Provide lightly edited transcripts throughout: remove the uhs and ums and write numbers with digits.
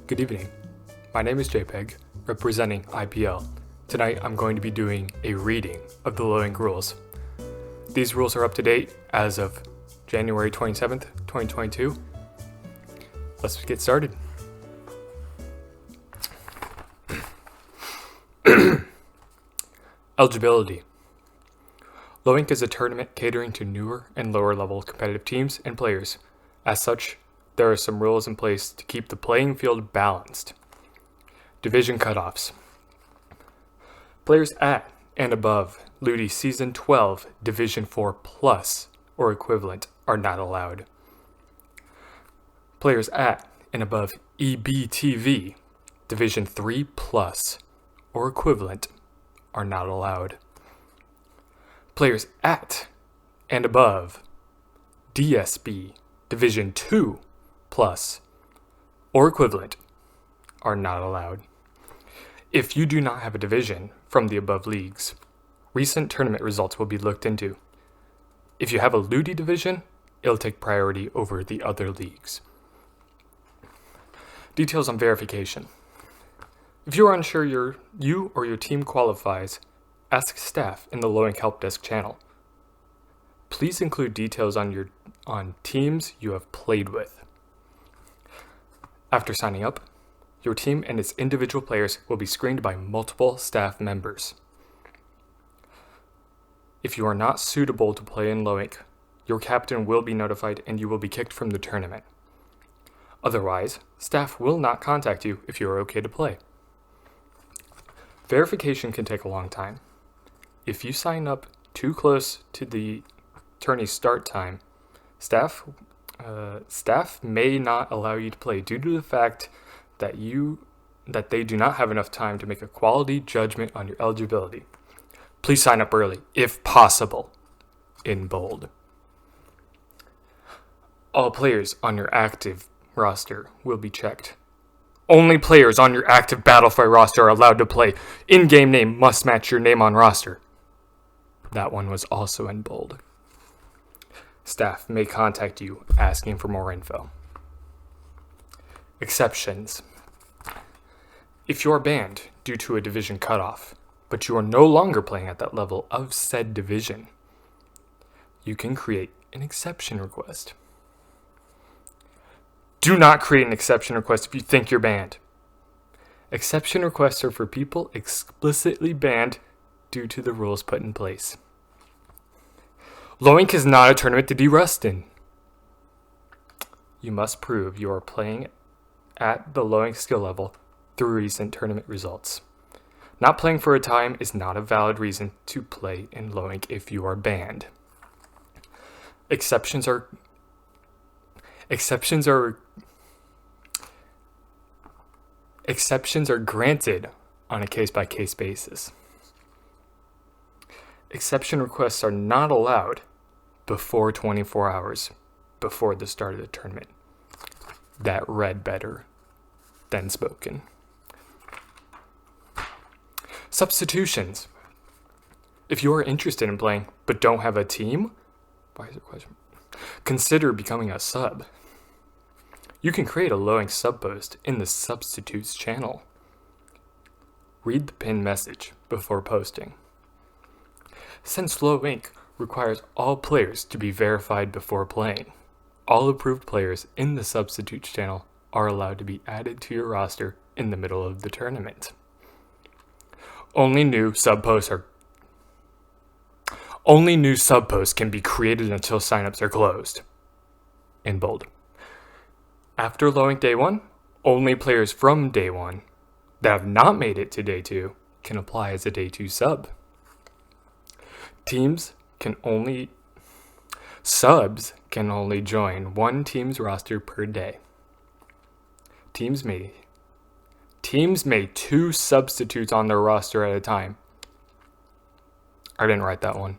Good evening. My name is JPEG, representing IPL. Tonight I'm going to be doing a reading of the Low-Ink rules. These rules are up to date as of January 27th, 2022. Let's get started. Eligibility. Low-Ink is a tournament catering to newer and lower level competitive teams and players. As such, there are some rules in place to keep the playing field balanced. Division cutoffs. Players at and above Ludi Season 12 Division 4 Plus or equivalent are not allowed. Players at and above EBTV Division 3 Plus or equivalent are not allowed. Players at and above DSB Division 2 Plus or equivalent are not allowed. If you do not have a division from the above leagues, recent tournament results will be looked into. If you have a Ludi division, it'll take priority over the other leagues. Details on verification. If you are unsure you or your team qualifies, ask staff in the Low-Ink Help Desk channel. Please include details on teams you have played with. After signing up, your team and its individual players will be screened by multiple staff members. If you are not suitable to play in Low-Ink, your captain will be notified and you will be kicked from the tournament. Otherwise, staff will not contact you if you are okay to play. Verification can take a long time. If you sign up too close to the tourney's start time, staff may not allow you to play due to the fact that they do not have enough time to make a quality judgment on your eligibility. Please sign up early, if possible, in bold. All players on your active roster will be checked. Only players on your active Battlefy roster are allowed to play. In-game name must match your name on roster. That one was also in bold. Staff may contact you asking for more info. Exceptions. If you are banned due to a division cutoff, but you are no longer playing at that level of said division, you can create an exception request. Do not create an exception request if you think you're banned. Exception requests are for people explicitly banned due to the rules put in place. Low-Ink is not a tournament to de-rust in. You must prove you are playing at the Low-Ink skill level through recent tournament results. Not playing for a time is not a valid reason to play in Low-Ink if you are banned. Exceptions are granted on a case-by-case basis. Exception requests are not allowed before 24 hours before the start of the tournament. That read better than spoken. Substitutions. If you are interested in playing but don't have a team, consider becoming a sub. You can create a Low-Ink sub post in the substitutes channel. Read the pinned message before posting. Since Low-Ink requires all players to be verified before playing, all approved players in the substitutes channel are allowed to be added to your roster in the middle of the tournament. Only new sub posts can be created until signups are closed. In bold. After Low-Ink Day 1, only players from Day 1 that have not made it to Day 2 can apply as a Day 2 sub. Subs can only join one team's roster per day. Teams may 2 substitutes on their roster at a time. I didn't write that one.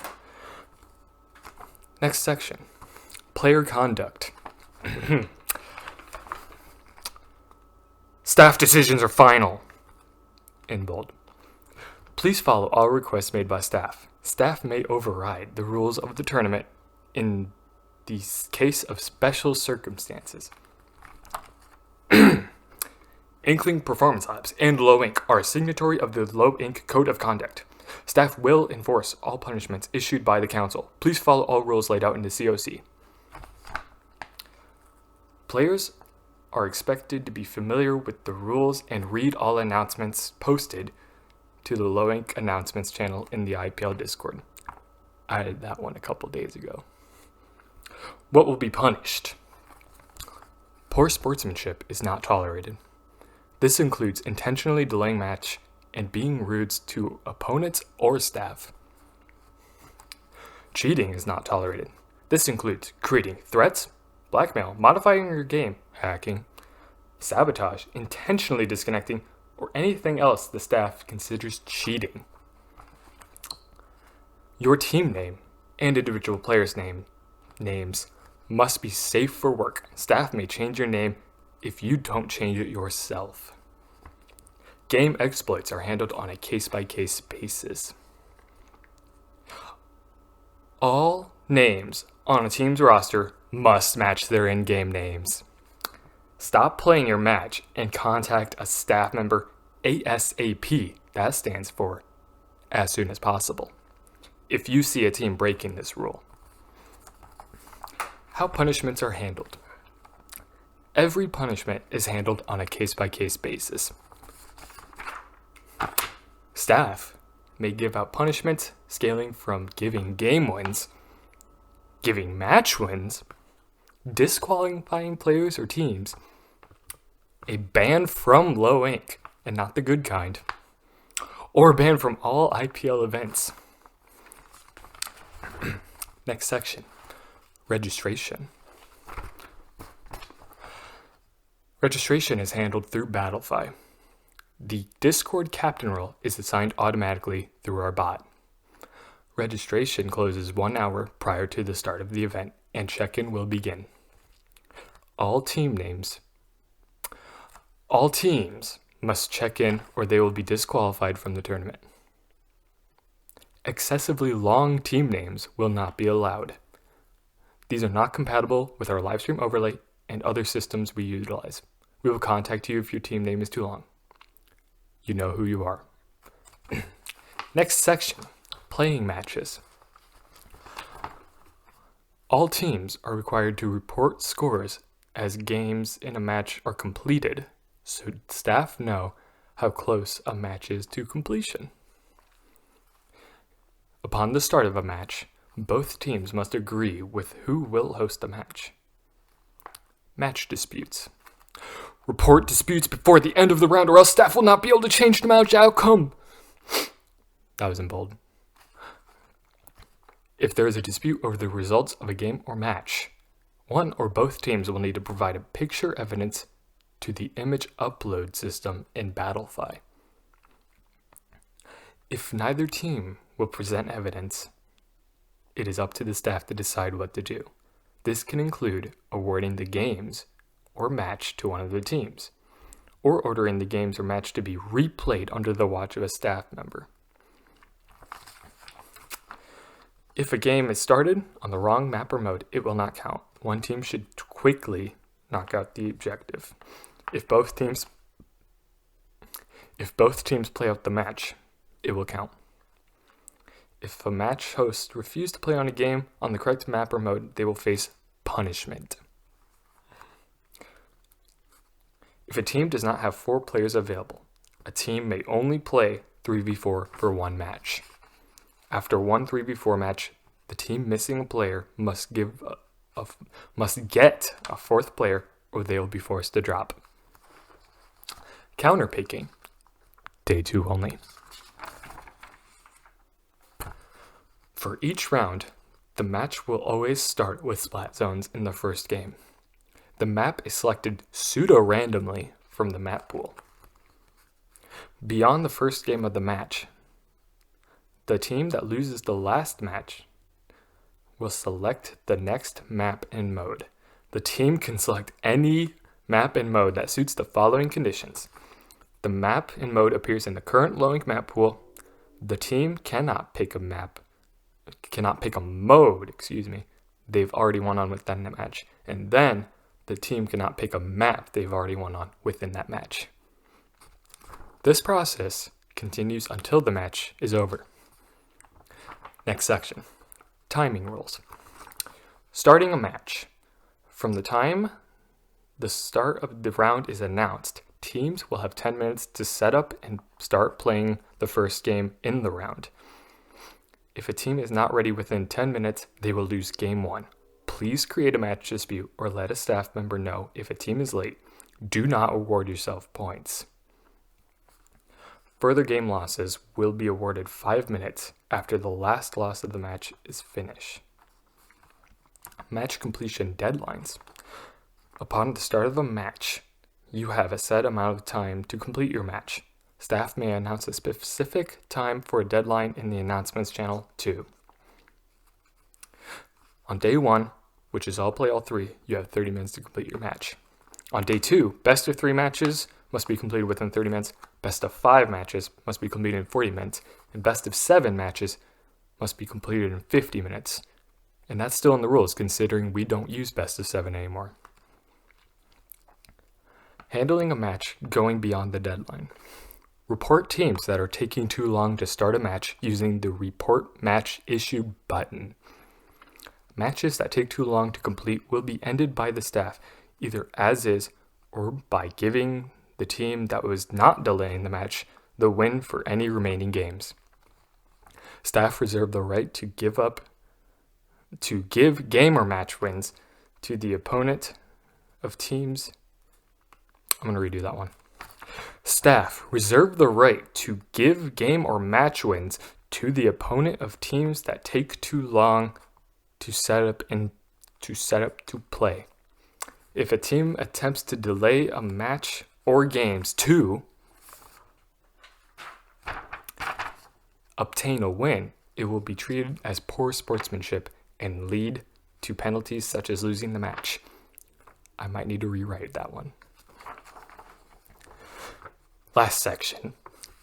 Next section. Player conduct. Staff decisions are final. In bold. Please follow all requests made by staff. Staff may override the rules of the tournament in the case of special circumstances. Inkling Performance Labs and Low Ink are a signatory of the Low Ink Code of Conduct. Staff will enforce all punishments issued by the Council. Please follow all rules laid out in the COC. Players are expected to be familiar with the rules and read all announcements posted to the Low Ink announcements channel in the IPL Discord. I added that one a couple days ago. What will be punished? Poor sportsmanship is not tolerated. This includes intentionally delaying match and being rude to opponents or staff. Cheating is not tolerated. This includes creating threats, blackmail, modifying your game, hacking, sabotage, intentionally disconnecting, or anything else the staff considers cheating. Your team name and individual players' names must be safe for work. Staff may change your name if you don't change it yourself. Game exploits are handled on a case-by-case basis. All names on a team's roster must match their in-game names. Stop playing your match and contact a staff member ASAP. That stands for as soon as possible. If you see a team breaking this rule. How punishments are handled. Every punishment is handled on a case-by-case basis. Staff may give out punishments scaling from giving game wins, giving match wins, disqualifying players or teams, a ban from Low Ink, and not the good kind, or a ban from all IPL events. Next section, registration. Registration is handled through Battlefy. The Discord captain role is assigned automatically through our bot. Registration closes 1 hour prior to the start of the event, and check-in will begin. All teams must check in or they will be disqualified from the tournament. Excessively long team names will not be allowed. These are not compatible with our livestream overlay and other systems we utilize. We will contact you if your team name is too long. You know who you are. Next section, playing matches. All teams are required to report scores as games in a match are completed, so staff know how close a match is to completion. Upon the start of a match, both teams must agree with who will host the match. Match disputes. Report disputes before the end of the round or else staff will not be able to change the match outcome. That was in bold. If there is a dispute over the results of a game or match, one or both teams will need to provide a picture evidence to the image upload system in Battlefy. If neither team will present evidence, it is up to the staff to decide what to do. This can include awarding the games or match to one of the teams, or ordering the games or match to be replayed under the watch of a staff member. If a game is started on the wrong map or mode, it will not count. One team should quickly knock out the objective. If both teams play out the match, it will count. If a match host refuses to play on a game on the correct map or mode, they will face punishment. If a team does not have 4 players available, a team may only play 3v4 for one match. After one 3v4 match, the team missing a player must get a 4th player or they will be forced to drop. Counterpicking. Day 2 only. For each round, the match will always start with splat zones in the first game. The map is selected pseudo-randomly from the map pool. Beyond the first game of the match, the team that loses the last match will select the next map and mode. The team can select any map and mode that suits the following conditions. The map and mode appears in the current Low Ink map pool. The team cannot pick a mode, they've already won on within that match. And then the team cannot pick a map they've already won on within that match. This process continues until the match is over. Next section, timing rules. Starting a match. From the time the start of the round is announced, teams will have 10 minutes to set up and start playing the first game in the round. If a team is not ready within 10 minutes, they will lose game 1. Please create a match dispute or let a staff member know if a team is late. Do not award yourself points. Further game losses will be awarded 5 minutes after the last loss of the match is finished. Match completion deadlines. Upon the start of a match, you have a set amount of time to complete your match. Staff may announce a specific time for a deadline in the announcements channel too. On day 1, which is all play all 3, you have 30 minutes to complete your match. On day 2, best of 3 matches must be completed within 30 minutes, best of 5 matches must be completed in 40 minutes, and best of 7 matches must be completed in 50 minutes. And that's still in the rules, considering we don't use best of 7 anymore. Handling a match going beyond the deadline. Report teams that are taking too long to start a match using the Report Match Issue button. Matches that take too long to complete will be ended by the staff, either as is or by giving the team that was not delaying the match the win for any remaining games. Staff reserve the right to give game or match wins to the opponent of teams. I'm going to redo that one. Staff reserve the right to give game or match wins to the opponent of teams that take too long to set up to play. If a team attempts to delay a match or games to obtain a win, it will be treated as poor sportsmanship and lead to penalties such as losing the match. I might need to rewrite that one. Last section,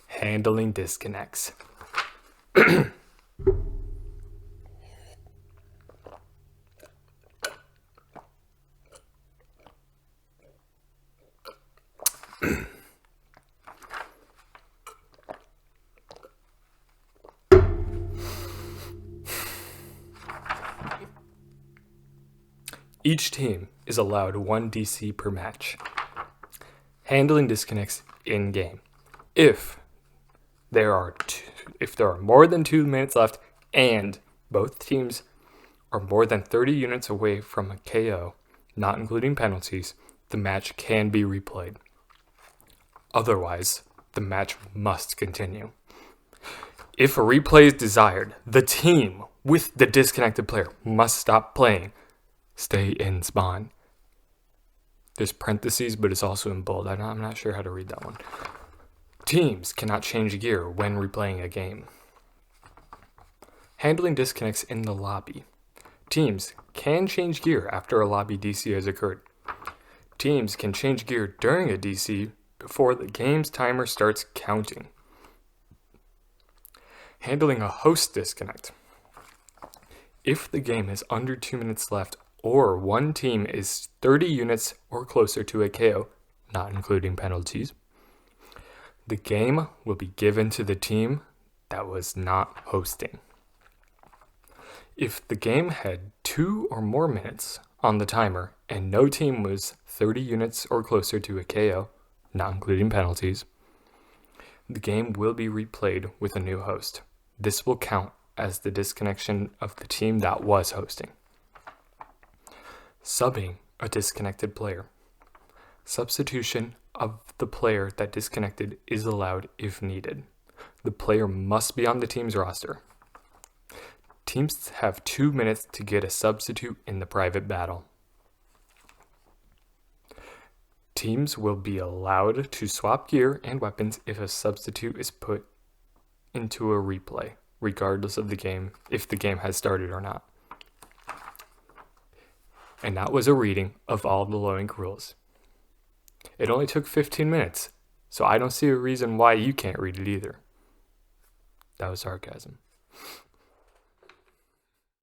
handling disconnects. Each team is allowed 1 DC per match. Handling disconnects in-game. If there are more than 2 minutes left and both teams are more than 30 units away from a KO, not including penalties, the match can be replayed. Otherwise, the match must continue. If a replay is desired, the team with the disconnected player must stop playing. Stay in spawn. There's parentheses, but it's also in bold. I'm not sure how to read that one. Teams cannot change gear when replaying a game. Handling disconnects in the lobby. Teams can change gear after a lobby DC has occurred. Teams can change gear during a DC before the game's timer starts counting. Handling a host disconnect. If the game is under 2 minutes left or one team is 30 units or closer to a KO, not including penalties, the game will be given to the team that was not hosting. If the game had 2 or more minutes on the timer and no team was 30 units or closer to a KO, not including penalties, the game will be replayed with a new host. This will count as the disconnection of the team that was hosting. Subbing a disconnected player. Substitution of the player that disconnected is allowed if needed. The player must be on the team's roster. Teams have 2 minutes to get a substitute in the private battle. Teams will be allowed to swap gear and weapons if a substitute is put into a replay, regardless of the game, if the game has started or not. And that was a reading of all the low-ink rules. It only took 15 minutes, so I don't see a reason why you can't read it either. That was sarcasm.